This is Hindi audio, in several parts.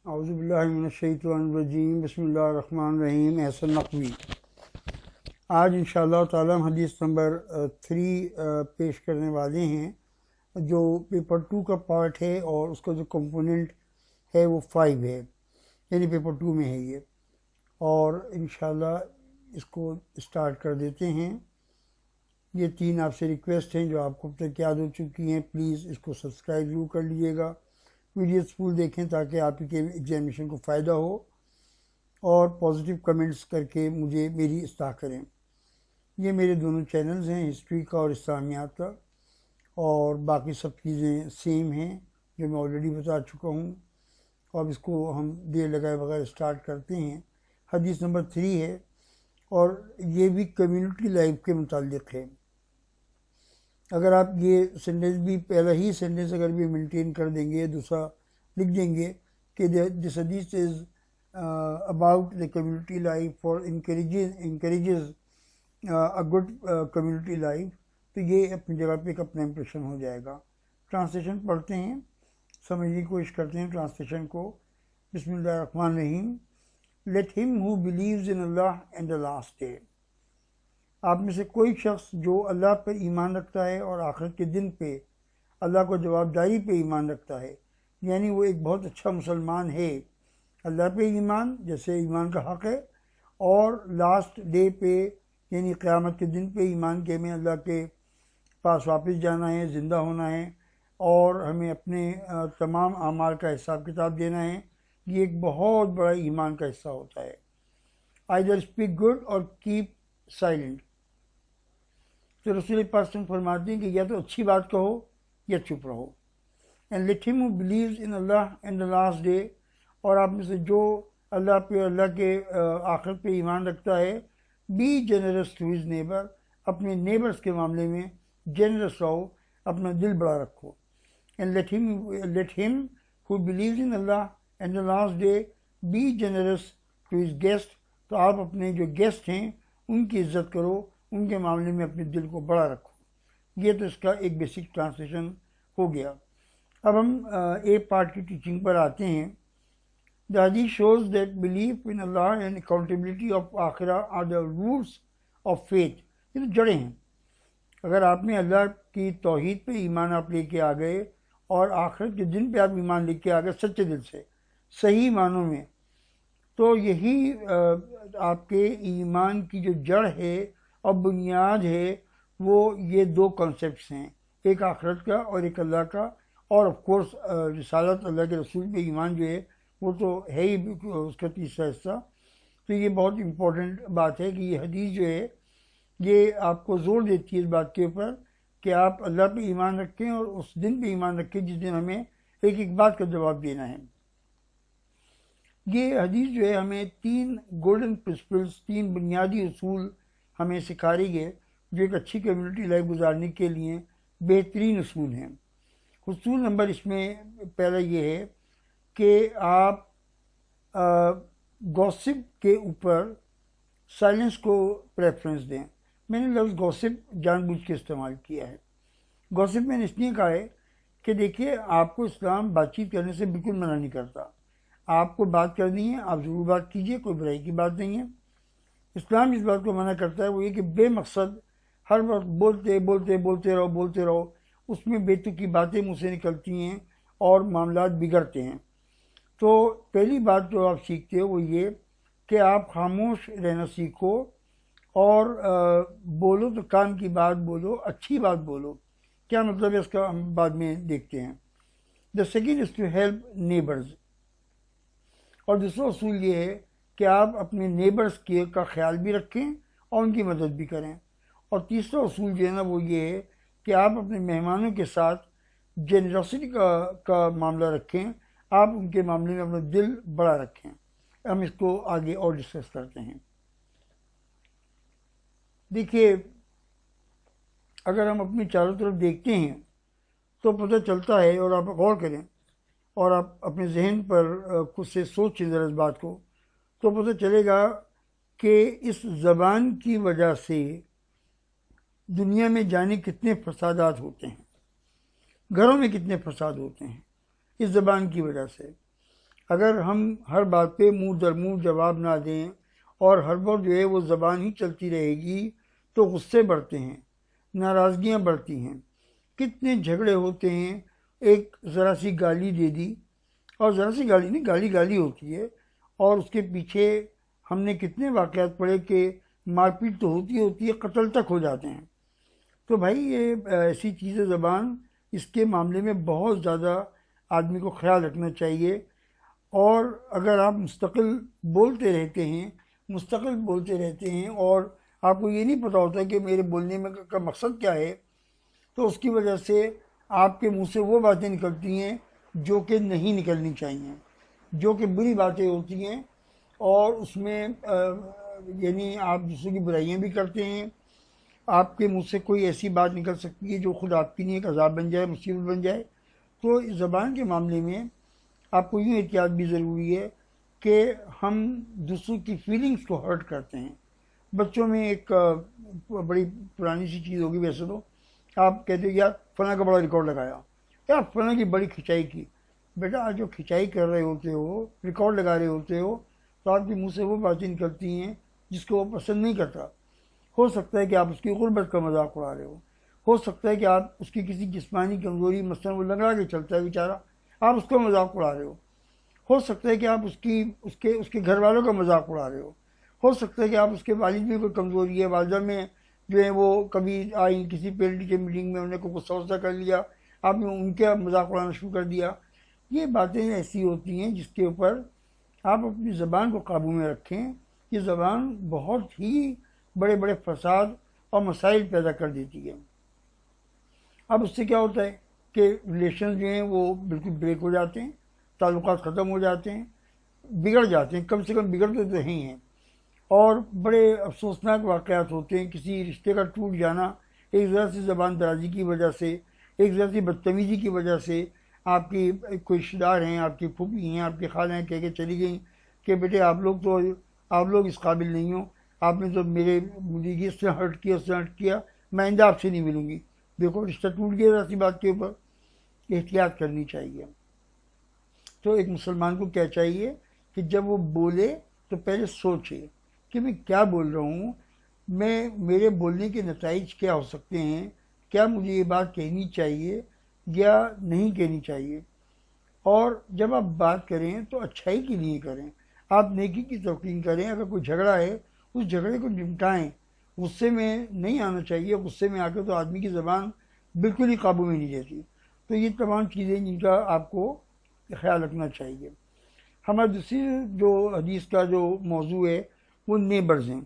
औज़ुबिल्लाहि मिनश्शैतानिर्रजीम बिस्मिल्लाहिर्रहमानिर्रहीम। एहसन नक़वी। आज इंशाअल्लाह ताला हम हदीस नंबर 3 पेश करने वाले हैं, जो पेपर 2 का पार्ट है और उसका जो कंपोनेंट है वो 5 है, यानी पेपर 2 में है ये। और इंशाअल्लाह इसको स्टार्ट कर देते हैं। ये 3 आपसे रिक्वेस्ट हैं जो आपको अब तक याद हो चुकी हैं। प्लीज़ इसको सब्सक्राइब ज़रूर कर लीजिएगा, वीडियोस फुल देखें ताकि आपके एग्जामिनेशन को फ़ायदा हो, और पॉजिटिव कमेंट्स करके मुझे मेरी इस्ताह करें। ये मेरे दोनों चैनल्स हैं, हिस्ट्री का और इस्लामियात का, और बाकी सब चीज़ें सेम हैं जो मैं ऑलरेडी बता चुका हूँ। अब इसको हम देर लगाए बगैर स्टार्ट करते हैं। हदीस नंबर 3 है और ये भी कम्युनिटी लाइफ के मुताल्लिक़ है। अगर आप ये सेंटेंस भी, पहला ही सेंटेंस अगर भी मेंटेन कर देंगे, दूसरा लिख देंगे कि this hadith is about the community life और encourages a good community life, तो ये अपनी जगह पे एक अपना इम्प्रेशन हो जाएगा। ट्रांसलेशन पढ़ते हैं, समझने की कोशिश करते हैं ट्रांसलेशन को। बिस्मिल्लाहिर्रहमानिर्रहीम। Late him who believes in Allah and the last day. आप में से कोई शख्स जो अल्लाह पर ईमान रखता है और आखिरत के दिन पे अल्लाह को जवाबदारी पे ईमान रखता है, यानी वो एक बहुत अच्छा मुसलमान है। अल्लाह पे ईमान, जैसे ईमान का हक़ है, और लास्ट डे पे यानी क़यामत के दिन पे ईमान के हमें अल्लाह के पास वापस जाना है, ज़िंदा होना है, और हमें अपने तमाम आमाल का हिसाब किताब देना है। ये एक बहुत बड़ा ईमान का हिस्सा होता है। आइदर स्पीक गुड और कीप साइलेंट। तो रसूल पाक फरमाते हैं कि या तो अच्छी बात कहो या चुप रहो। And let him who beliefs in Allah and the last day. और आप में से जो अल्लाह पे, अल्लाह के आखिरत पे ईमान रखता है, be generous to his neighbour. अपने नेबर्स के मामले में जेनरस रहो, अपना दिल बड़ा रखो। And let him who believes in Allah and the last day be generous to his guest. तो आप अपने जो गेस्ट हैं उनकी इज़्ज़त करो, उनके मामले में अपने दिल को बड़ा रखो। ये तो इसका एक बेसिक ट्रांसलेशन हो गया। अब हम ए पार्ट की टीचिंग पर आते हैं। The hadith shows that belief in Allah and accountability of आखिरा are the roots of faith. ये तो जड़ें हैं। अगर आपने अल्लाह की तौहीद पे ईमान आप लेके आ गए और आखिरत के दिन पे आप ईमान लेके आ गए सच्चे दिल से, सही मानों में, तो यही आपके ईमान की जो जड़ है और बुनियाद है, वो ये 2 कॉन्सेप्ट्स हैं, एक आखिरत का और एक अल्लाह का। और ऑफ कोर्स रिसालत, अल्लाह के रसूल पे ईमान जो है वो तो है ही उसका तीसरा हिस्सा। तो ये बहुत इम्पोर्टेंट बात है कि ये हदीस जो है ये आपको ज़ोर देती है इस बात के ऊपर कि आप अल्लाह पे ईमान रखें और उस दिन पे ईमान रखें जिस दिन हमें एक एक बात का जवाब देना है। ये हदीस जो है हमें 3 गोल्डन प्रिंसिपल्स, 3 बुनियादी उसूल हमें सिखा रही है, जो एक अच्छी कम्युनिटी लाइफ गुजारने के लिए बेहतरीन उसूल हैं। उसूल नंबर इसमें पहला ये है कि आप गॉसिप के ऊपर साइलेंस को प्रेफरेंस दें। मैंने लफ्ज़ गॉसिप जानबूझ के इस्तेमाल किया है। गॉसिप मैंने इसलिए कहा है कि देखिए, आपको इस्लाम बातचीत करने से बिल्कुल मना नहीं करता। आपको बात करनी है, आप ज़रूर बात कीजिए, कोई बुराई की बात नहीं है। इस्लाम इस बात को मना करता है वो ये कि बेमकसद हर वक्त बोलते रहो, उसमें बेतुकी बातें मुँह से निकलती हैं और मामलात बिगड़ते हैं। तो पहली बात जो आप सीखते हो वो ये कि आप खामोश रहना सीखो, और बोलो तो काम की बात बोलो, अच्छी बात बोलो। क्या मतलब है इसका हम बाद में देखते हैं। The second is to help neighbours. और दूसरा उसूल ये है कि आप अपने नेबर्स का ख्याल भी रखें और उनकी मदद भी करें। और तीसरा उसूल जो है ना वो ये है कि आप अपने मेहमानों के साथ जेनरसिटी का मामला रखें, आप उनके मामले में अपना दिल बड़ा रखें। हम इसको आगे और डिस्कस करते हैं। देखिए, अगर हम अपनी चारों तरफ देखते हैं तो पता चलता है, और आप गौर करें और आप अपने जहन पर खुद से सोचें ज़रा इस बात को, तो पता चलेगा कि इस ज़बान की वजह से दुनिया में जाने कितने फसादात होते हैं, घरों में कितने फसाद होते हैं इस ज़बान की वजह से। अगर हम हर बात पे मुंह दर मुंह जवाब ना दें और हर वक्त जो है वो ज़बान ही चलती रहेगी तो गुस्से बढ़ते हैं, नाराज़गियाँ बढ़ती हैं, कितने झगड़े होते हैं। एक ज़रा सी गाली दे दी, और ज़रा सी गाली नहीं, गाली गाली होती है, और उसके पीछे हमने कितने वाक़यात पढ़े कि मारपीट तो होती है, कत्ल तक हो जाते हैं। तो भाई ये ऐसी चीज़ है ज़बान, इसके मामले में बहुत ज़्यादा आदमी को ख्याल रखना चाहिए। और अगर आप मुस्तकिल बोलते रहते हैं और आपको ये नहीं पता होता कि मेरे बोलने में का मकसद क्या है, तो उसकी वजह से आपके मुंह से वो बातें निकलती हैं जो कि नहीं निकलनी चाहिए, जो कि बुरी बातें होती हैं, और उसमें यानी आप दूसरों की बुराइयां भी करते हैं। आपके मुंह से कोई ऐसी बात निकल सकती है जो खुद आपकी नहीं एक अज़ाब बन जाए, मुसीबत बन जाए। तो इस ज़बान के मामले में आपको यूँ एहतियात भी ज़रूरी है कि हम दूसरों की फीलिंग्स को हर्ट करते हैं। बच्चों में एक बड़ी पुरानी सी चीज़ होगी वैसे तो, आप कहते हो यार फलां का बड़ा रिकॉर्ड लगाया, यार फलां की बड़ी खिंचाई की। बेटा आज जो खिंचाई कर रहे होते हो, रिकॉर्ड लगा रहे होते हो, तो आपके मुंह से वो बातें निकलती हैं जिसको वो पसंद नहीं करता। हो सकता है कि आप उसकी गुर्बत का मजाक उड़ा रहे हो सकता है कि आप उसकी किसी जिस्मानी कमज़ोरी, मसलन वो लंगड़ा के चलता है बेचारा, आप उसका मजाक उड़ा रहे हो सकता है कि आप उसके घर वालों का मजाक उड़ा रहे हो सकता है कि आप उसके वालिद में कोई कमज़ोरी है, वालदा में जो है वो कभी आई किसी पेरेंट टीचर मीटिंग में उन्हें को गुस्सा कर लिया, आपने उनके मजाक उड़ाना शुरू कर दिया। ये बातें ऐसी होती हैं जिसके ऊपर आप अपनी ज़बान को काबू में रखें। ये ज़बान बहुत ही बड़े बड़े फसाद और मसाइल पैदा कर देती है। अब उससे क्या होता है कि रिलेशन जो हैं वो बिल्कुल ब्रेक हो जाते हैं, ताल्लुकात ख़त्म हो जाते हैं, बिगड़ जाते हैं, कम से कम बिगड़ते तो ही हैं। और बड़े अफसोसनाक वाक़यात होते हैं, किसी रिश्ते का टूट जाना एक ज़रा सी ज़बान दराजी की वजह से, एक ज़रा सी बदतमीज़ी की वजह से। आपकी कोई रिश्तेदार हैं, आपकी फूफी हैं, आपकी खाला हैं, कह के चली गई कि बेटे आप लोग इस काबिल नहीं हो, आपने तो मुझे इससे हर्ट किया, मैं आइंदा आपसे नहीं मिलूँगी। देखो रिश्ता टूट गया ज़रा सी बात के ऊपर। एहतियात करनी चाहिए। तो एक मुसलमान को क्या चाहिए कि जब वो बोले तो पहले सोचे कि मैं क्या बोल रहा हूँ, मेरे बोलने के नताइज क्या हो सकते हैं, क्या मुझे ये बात कहनी चाहिए या नहीं कहनी चाहिए। और जब आप बात करें तो अच्छाई के लिए करें, आप नेकी की तौकीन करें। अगर कोई झगड़ा है उस झगड़े को निपटाएं, गुस्से में नहीं आना चाहिए। गुस्से में आकर तो आदमी की ज़बान बिल्कुल ही काबू में नहीं रहती। तो ये तमाम चीज़ें जिनका आपको ख्याल रखना चाहिए। हमारा दूसरी जो हदीस का जो मौजू है वो नेबर्स हैं।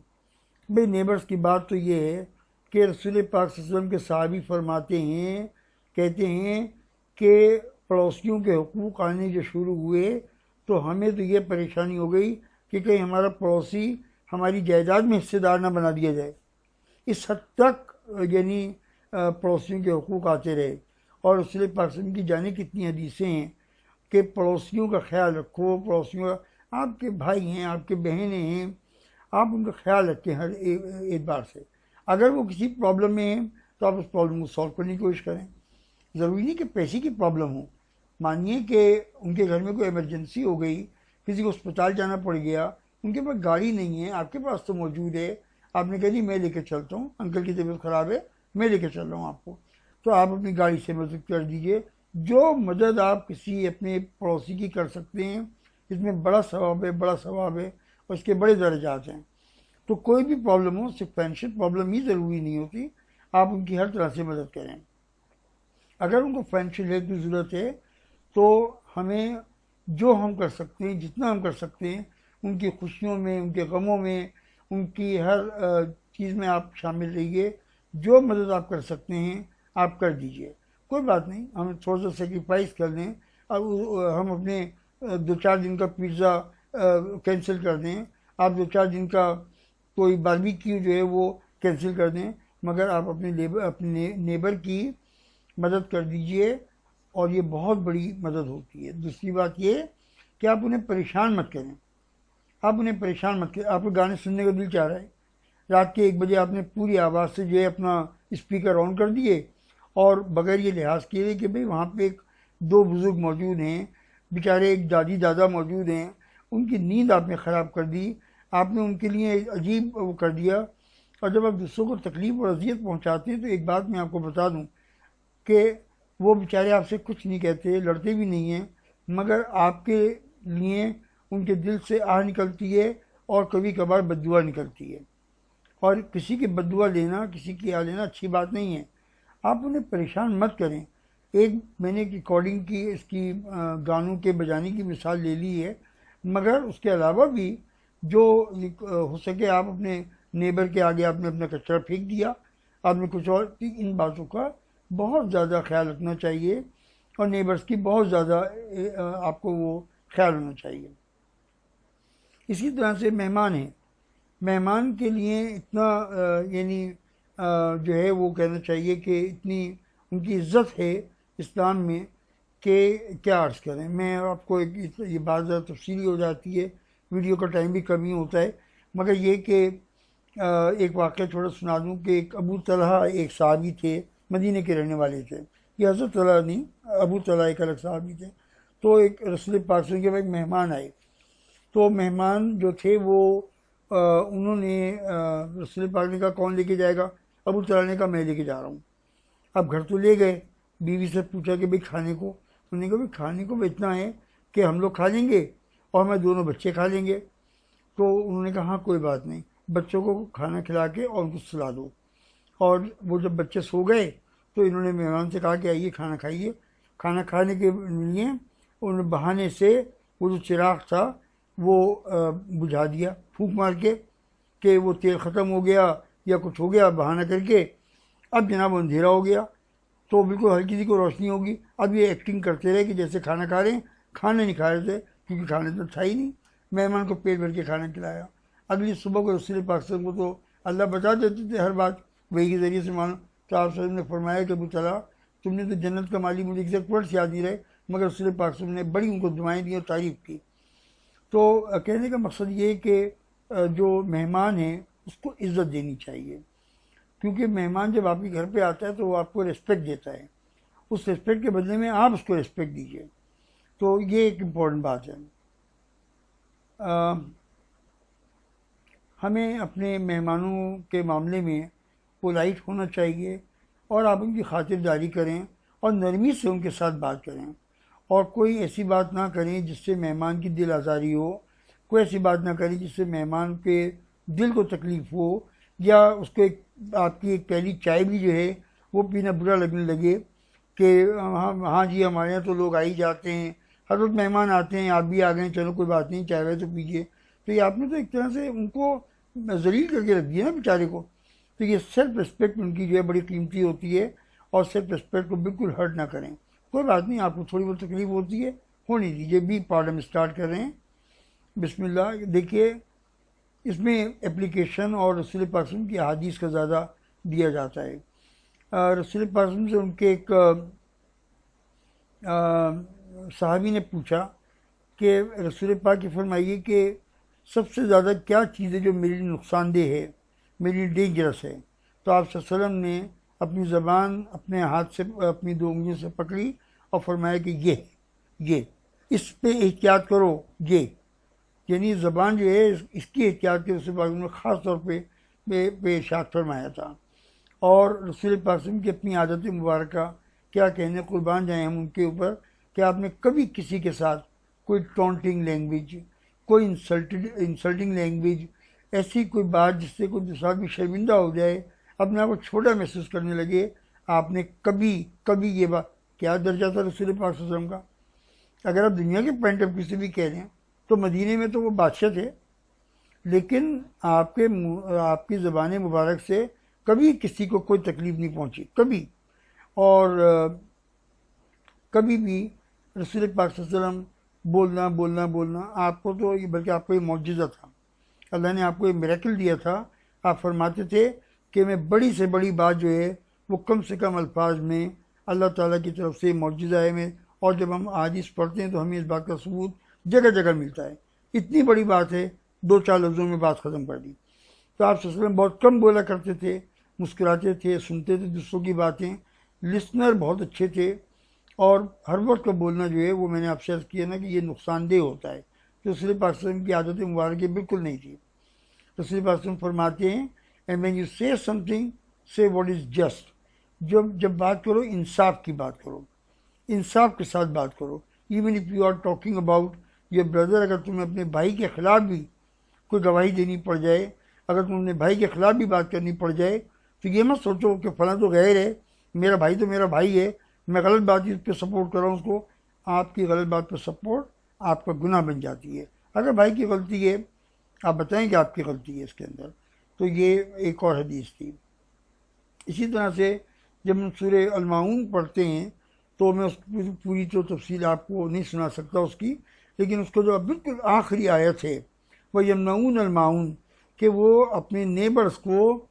भाई नेबर्स की बात तो ये है कि रसूल पाक सल्लल्लाहु अलैहि वसल्लम के सहाबी फरमाते हैं, कहते हैं कि पड़ोसियों के हुकूक आने जो शुरू हुए तो हमें तो ये परेशानी हो गई कि कहीं हमारा पड़ोसी हमारी जायदाद में हिस्सेदार ना बना दिया जाए। इस हद तक यानी पड़ोसियों के हुकूक आते रहे। और रसूल पाक सल्लल्लाहु अलैहि वसल्लम की जाने कितनी हदीसें हैं कि पड़ोसियों का ख्याल रखो। पड़ोसियों का, आपके भाई हैं, आपके बहनें हैं, आप उनका ख्याल रखें हर एतबार से। अगर वो किसी प्रॉब्लम में हैं तो आप उस प्रॉब्लम को सॉल्व करने की कोशिश करें। ज़रूरी नहीं कि पैसे की प्रॉब्लम हो। मानिए कि उनके घर में कोई इमरजेंसी हो गई, किसी को अस्पताल जाना पड़ गया, उनके पास गाड़ी नहीं है, आपके पास तो मौजूद है, आपने कहा जी मैं लेकर चलता हूँ, अंकल की तबीयत ख़राब है मैं लेकर चल रहा हूँ आपको, तो आप अपनी गाड़ी से मदद कर दीजिए। जो मदद आप किसी अपने पड़ोसी की कर सकते हैं, इसमें बड़ा सवाब है और इसके बड़े दर्जात हैं। तो कोई भी प्रॉब्लम हो, सिर्फ फाइनेंशियल प्रॉब्लम ही ज़रूरी नहीं होती, आप उनकी हर तरह से मदद करें। अगर उनको फाइनेंशियल हेल्प की ज़रूरत है तो हमें जो हम कर सकते हैं, जितना हम कर सकते हैं, उनकी खुशियों में, उनके गमों में, उनकी हर चीज़ में आप शामिल रहिए। जो मदद आप कर सकते हैं आप कर दीजिए। कोई बात नहीं, हम थोड़ा सा सेक्रीफाइस कर दें, अब हम अपने 2-4 दिन का पिज़्ज़ा कैंसिल कर दें, आप 2-4 दिन का कोई बारबेक्यू जो है वो कैंसिल कर दें, मगर आप अपने नेबर की मदद कर दीजिए और ये बहुत बड़ी मदद होती है। दूसरी बात ये कि आप उन्हें परेशान मत करें। आपको गाने सुनने का दिल चाह रहा है, रात के 1 बजे आपने पूरी आवाज़ से जो है अपना स्पीकर ऑन कर दिए और बगैर ये लिहाज किए कि भाई वहाँ पे 2 बुज़ुर्ग मौजूद हैं, बेचारे एक दादी दादा मौजूद हैं, उनकी नींद आपने ख़राब कर दी, आपने उनके लिए एक अजीब वो कर दिया। और जब आप दूसरों को तकलीफ़ और अजियत पहुंचाते हैं तो एक बात मैं आपको बता दूं कि वो बेचारे आपसे कुछ नहीं कहते, लड़ते भी नहीं हैं, मगर आपके लिए उनके दिल से आह निकलती है और कभी कभार बद्दुआ निकलती है। और किसी की बद्दुआ लेना, किसी की आह लेना अच्छी बात नहीं है। आप उन्हें परेशान मत करें। एक मैंने एक रिकॉर्डिंग की, इसकी गानों के बजाने की मिसाल ले ली है, मगर उसके अलावा भी जो हो सके आप अपने नेबर के आगे आपने अपना कचरा फेंक दिया, आपने कुछ और, इन बातों का बहुत ज़्यादा ख्याल रखना चाहिए और नेबर्स की बहुत ज़्यादा आपको वो ख्याल होना चाहिए। इसी तरह से मेहमान हैं, मेहमान के लिए इतना यानी जो है वो कहना चाहिए कि इतनी उनकी इज़्ज़त है इस्लाम में कि क्या अर्ज़ करें। मैं आपको ये बात ज़्यादा तफसीली हो जाती है, वीडियो का टाइम भी कम ही होता है, मगर ये कि एक वाक़या थोड़ा सुना दूँ कि एक अबू तलहा एक सहाबी थे, मदीने के रहने वाले थे। ये हज़रत तलहा नहीं, अबू तलहा एक अलग सहाबी थे। तो एक रसूल पाक के एक मेहमान आए, तो मेहमान जो थे वो उन्होंने रसूल पाक ने कहा कौन लेके जाएगा? अबू तलहा ने कहा मैं लेके जा रहा हूँ। अब घर तो ले गए, बीवी से पूछा कि भाई खाने को? उन्होंने कहा भाई खाने को इतना है कि हम लोग खा लेंगे और हमारे दोनों बच्चे खा लेंगे। तो उन्होंने कहा हाँ कोई बात नहीं, बच्चों को खाना खिला के और उनको सुला दो। और वो जब बच्चे सो गए तो इन्होंने मेहमान से कहा कि आइए खाना खाइए। खाना खाने के लिए उन्होंने बहाने से वो जो चिराग था वो बुझा दिया फूंक मार के कि वो तेल ख़त्म हो गया या कुछ हो गया बहाना करके। अब जनाब अंधेरा हो गया तो बिल्कुल हल्की सी को रोशनी होगी। अब ये एक्टिंग करते रहे कि जैसे खाना खा रहे हैं, खाने नहीं खा रहे थे क्योंकि खाने तो था ही नहीं। मेहमान को पेट भर के खाना खिलाया। अगली सुबह को रसूल पाक को तो अल्लाह बता देते थे हर बात वही के ज़रिए से मानो। तो आप सब ने फरमाया कि अबू तलहा तुमने तो जन्नत का माली मुझे एग्जैक्ट वर्ड्स याद नहीं रहे, मगर रसूल पाक ने बड़ी उनको दुआएं दी और तारीफ़ की। तो कहने का मकसद ये कि जो मेहमान है उसको इज़्ज़त देनी चाहिए, क्योंकि मेहमान जब आपके घर पे आता है तो वो आपको रिस्पेक्ट देता है, उस रिस्पेक्ट के बदले में आप उसको रिस्पेक्ट दीजिए। तो ये एक इम्पॉर्टेंट बात है। हमें अपने मेहमानों के मामले में पोलाइट होना चाहिए और आप उनकी खातिरदारी करें और नरमी से उनके साथ बात करें और कोई ऐसी बात ना करें जिससे मेहमान की दिल आज़ारी हो, कोई ऐसी बात ना करें जिससे मेहमान के दिल को तकलीफ़ हो या उसको आपकी एक पहली चाय भी जो है वो पीना बुरा लगने लगे कि हाँ जी हमारे यहाँ तो लोग आ ही जाते हैं, हर रोज़ मेहमान आते हैं, आप भी आ गए, चलो कोई बात नहीं चाय वाय तो पीजिए। तो ये आपने तो एक तरह से उनको जलील करके रख दिया ना बेचारे को। तो ये सेल्फ रिस्पेक्ट उनकी जो है बड़ी कीमती होती है और सेल्फ रिस्पेक्ट को बिल्कुल हर्ट ना करें। कोई बात नहीं, आपको थोड़ी बहुत तकलीफ होती है, होने दीजिए। बी पार्ट हम स्टार्ट कर रहे हैं। बिस्मिल्लाह। देखिए इसमें एप्लीकेशन और रसूल पाक की अहादीस का ज़्यादा दिया जाता है। रसूल पाक से उनके एक सहाबी ने पूछा कि रसूल पाक की फरमाइए कि सबसे ज़्यादा क्या चीज़ है जो मेरे लिए नुकसानदेह है, मेरे लिए डेंजरस है? तो आप सल्लल्लाहु अलैहि वसल्लम ने अपनी ज़बान अपने हाथ से अपनी दो उंगलियों से पकड़ी और फरमाया कि ये इस पे एहतियात करो। ये यानी ज़बान जो है इसकी एहतियात के रसूल पाक ने ख़ास तौर पे इरशाद फरमाया था। और रसूल पाक की अपनी आदत मुबारक क्या कहने, कुर्बान जाएँ हम उनके ऊपर, कि आपने कभी किसी के साथ कोई टॉन्टिंग लैंग्वेज, कोई इंसल्टिंग लैंग्वेज, ऐसी कोई बात जिससे कोई दूसरा आदमी शर्मिंदा हो जाए, अपने आप को छोटा महसूस करने लगे, आपने कभी ये बात, क्या दर्जा था रसूल पाक सल्लल्लाहु अलैहि वसल्लम का? अगर आप दुनिया के पॉइंट ऑफ व्यू से भी कह रहे हैं तो मदीने में तो वो बादशाह थे, लेकिन आपकी ज़बान मुबारक से कभी किसी को कोई तकलीफ़ नहीं पहुंची, कभी। और कभी भी रसूल पाक सल्लल्लाहु अलैहि वसल्लम बोलना आपको तो ये, बल्कि आपको ये मौजज़ा था, अल्लाह ने आपको ये मिरेकल दिया था। आप फरमाते थे कि मैं बड़ी से बड़ी बात जो है वो कम से कम अल्फाज में अल्लाह ताला की तरफ से मौजज़ा है में। और जब हम हदीस पढ़ते हैं तो हमें इस बात का सबूत जगह जगह मिलता है। इतनी बड़ी बात है, 2-4 लफ्ज़ों में बात ख़त्म कर दी। तो आप सल्लल्लाहु अलैहि वसल्लम बहुत कम बोला करते थे, मुस्कुराते थे, सुनते थे दूसरों की बातें, लिसनर बहुत अच्छे थे और हर वक्त का बोलना जो है वो मैंने आपसे अर्ज़ किया ना कि ये नुकसानदेह होता है। तो रसूल पाक सल्लल्लाहु अलैहि वसल्लम की आदत मुबारक बिल्कुल नहीं थी। रसूल पाक सल्लल्लाहु अलैहि वसल्लम फरमाते हैं, एंड व्हेन यू से समथिंग से व्हाट इज़ जस्ट, जब बात करो इंसाफ की बात करो, इंसाफ के साथ बात करो। Even if you are talking about your brother, अगर तुम्हें अपने भाई के ख़िलाफ़ भी कोई गवाही देनी पड़ जाए, अगर तुम अपने भाई के ख़िलाफ़ भी बात करनी पड़ जाए, तो ये मत सोचो कि फ़लाँ तो गैर है, मेरा भाई तो मेरा भाई है, मैं गलत बात पर सपोर्ट कर रहा हूँ उसको। आपकी गलत बात पर सपोर्ट आपका गुनाह बन जाती है। अगर भाई की गलती है, आप बताएं कि आपकी गलती है इसके अंदर। तो ये एक और हदीस थी। इसी तरह से जब हम सूरह अल-माऊन पढ़ते हैं तो मैं उसकी पूरी तो तफसील आपको नहीं सुना सकता उसकी, लेकिन उसको जो बिल्कुल आखिरी आयत है वह यमनऊन अल-माऊन, कि वो अपने नेबर्स को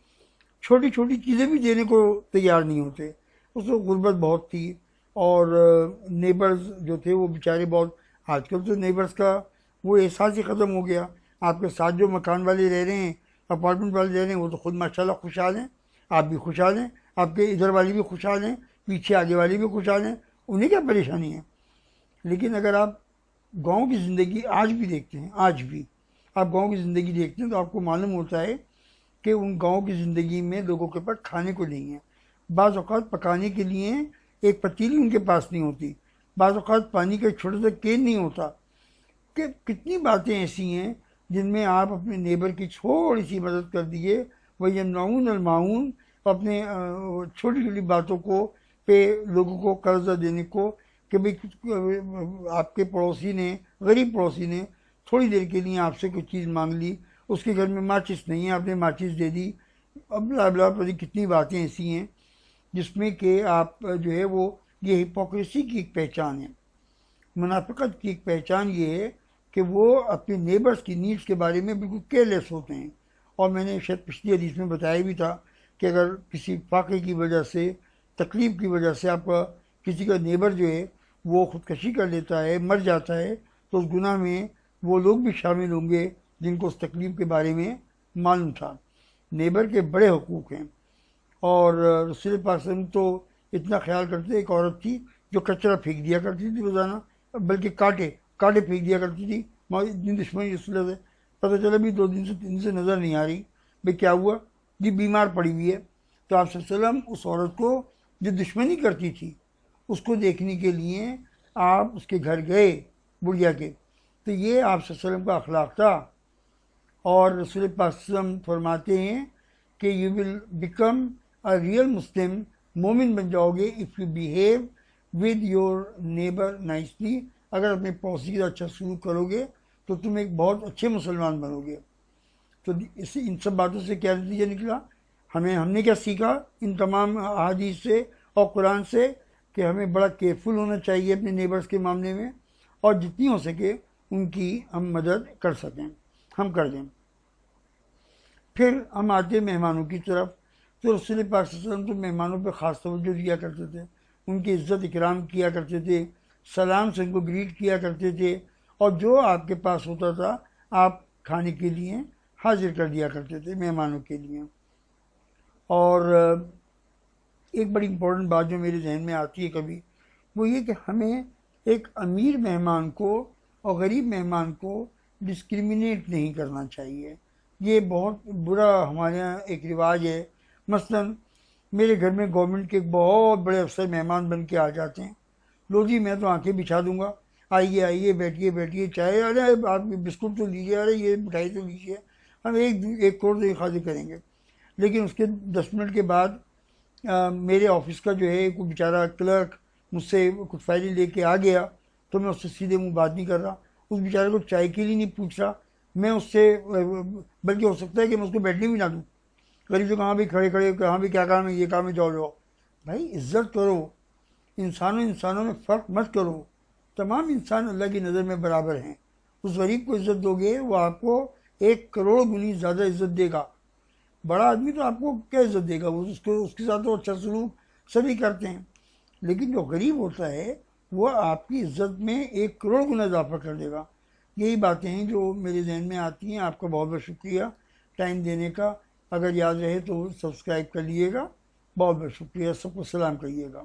छोटी छोटी चीज़ें भी देने को तैयार नहीं होते। उसको गुर्बत बहुत थी और नेबर्स जो थे वो बेचारे बहुत, आजकल तो नेबर्स का वो एहसास ही ख़त्म हो गया। आपके साथ जो मकान वाले रह रहे हैं, अपार्टमेंट वाले रह रहे हैं, वो तो खुद माशाल्लाह खुशहाल हैं, आप भी खुशहाल हैं, आपके इधर वाली भी खुशहाल हैं, पीछे आगे वाली भी खुशहाल हैं, उन्हें क्या परेशानी है। लेकिन अगर आप गांव की ज़िंदगी आज भी देखते हैं, आज भी आप गांव की ज़िंदगी देखते हैं तो आपको मालूम होता है कि उन गांव की ज़िंदगी में लोगों के पास खाने को नहीं है। बाज़ औक़ात पकाने के लिए एक पतीली उनके पास नहीं होती, बाज़ औक़ात पानी का छोटा सा केन नहीं होता। कि कितनी बातें ऐसी हैं जिनमें आप अपने नेबर की थोड़ी सी मदद कर दिए, वही यमनऊन अल-माऊन, अपने छोटी छोटी बातों को पे लोगों को कर्जा देने को, कि भाई आपके पड़ोसी ने, गरीब पड़ोसी ने थोड़ी देर के लिए आपसे कोई चीज़ मांग ली, उसके घर में माचिस नहीं है, आपने माचिस दे दी। अब बला पता कितनी बातें ऐसी हैं जिसमें कि आप जो है वो, ये हिपोक्रेसी की एक पहचान है, मुनाफिकत की एक पहचान ये है कि वो अपने नेबर्स की नीड्स के बारे में बिल्कुल केयरलेस होते हैं। और मैंने शायद पिछली हदीस में बताया भी था कि अगर किसी फाके की वजह से, तकलीफ़ की वजह से आपका किसी का नेबर जो है वो ख़ुदकशी कर लेता है, मर जाता है, तो उस गुनाह में वो लोग भी शामिल होंगे जिनको उस तकलीफ़ के बारे में मालूम था। नेबर के बड़े हकूक़ हैं। और रसूल पाक सल्लल्लाहु अलैहि वसल्लम तो इतना ख्याल करते, एक औरत थी जो कचरा फेंक दिया करती थी रोज़ाना, बल्कि कांटे फेंक दिया करती थी। इतनी दुश्मनी रसूल से, पता चला भी 2 दिन से 3 दिन से नज़र नहीं आ रही, भाई क्या हुआ, जी बीमार पड़ी हुई है। तो आप सल्लल्लाहु अलैहि वसल्लम उस औरत को जो दुश्मनी करती थी उसको देखने के लिए आप उसके घर गए, बुढ़िया के। तो ये आप सल्लल्लाहु अलैहि वसल्लम का अखलाक था। और रसूल पाक सल्लल्लाहु अलैहि वसल्लम फरमाते हैं कि you will become a real Muslim, मोमिन बन जाओगे if you behave with your neighbour nicely. अगर अपने पड़ोसी का अच्छा सलूक करोगे तो तुम एक बहुत अच्छे मुसलमान बनोगे। तो इसी इन सब बातों से क्या नतीजा निकला, हमने क्या सीखा इन तमाम अहादीस से और कुरान से, कि हमें बड़ा केयरफुल होना चाहिए अपने नेबर्स के मामले में, और जितनी हो सके उनकी हम मदद कर सकें, हम कर दें। फिर हम आते मेहमानों की तरफ। तो रसूल पाक सल्लल्लाहु अलैहि वसल्लम तो मेहमानों पर ख़ास तवज्जो दिया करते थे, उनकी इज़्ज़त इकराम किया करते थे, सलाम से उनको ग्रीट किया करते थे, और जो आपके पास होता था आप खाने के लिए हाजिर कर दिया करते थे मेहमानों के लिए। और एक बड़ी इम्पोर्टेंट बात जो मेरे जहन में आती है कभी, वो ये कि हमें एक अमीर मेहमान को और गरीब मेहमान को डिस्क्रिमिनेट नहीं करना चाहिए। ये बहुत बुरा हमारे यहाँ एक रिवाज है। मसलन मेरे घर में गवर्नमेंट के एक बहुत बड़े अफसर मेहमान बन के आ जाते हैं, लो जी मैं तो आंखें बिछा दूंगा, आइए आइए बैठिए बैठिए, चाहे अरे आप बिस्कुट तो लीजिए, अरे ये मिठाई तो लीजिए, हम एक करोड़ तो खाते करेंगे। लेकिन उसके 10 मिनट के बाद मेरे ऑफिस का जो है कोई बेचारा क्लर्क मुझसे कुछ फाइलें लेके आ गया, तो मैं उससे सीधे मुंह बात नहीं कर रहा, उस बेचारे को चाय के लिए नहीं पूछ रहा मैं उससे, बल्कि हो सकता है कि मैं उसको बैठने भी ना दूँ। गरीब जो कहाँ भी खड़े खड़े, कहाँ भी क्या काम है, ये काम है, जाओ जाओ। भाई इज़्ज़त करो, इंसानों में फ़र्क मत करो, तमाम इंसान अल्लाह की नज़र में बराबर हैं। उस गरीब को इज़्ज़त दोगे वो आपको 1 करोड़ गुनी ज़्यादा इज़्ज़त देगा। बड़ा आदमी तो आपको क्या इज़्ज़त देगा, वो उसके साथ तो अच्छा सलूक सभी करते हैं, लेकिन जो गरीब होता है वो आपकी इज़्ज़त में 1 करोड़ गुना इजाफा कर देगा। यही बातें हैं जो मेरे जहन में आती हैं। आपका बहुत बहुत शुक्रिया टाइम देने का। अगर याद रहे तो सब्सक्राइब कर लीजिएगा। बहुत बहुत शुक्रिया, सबको सलाम कहिएगा।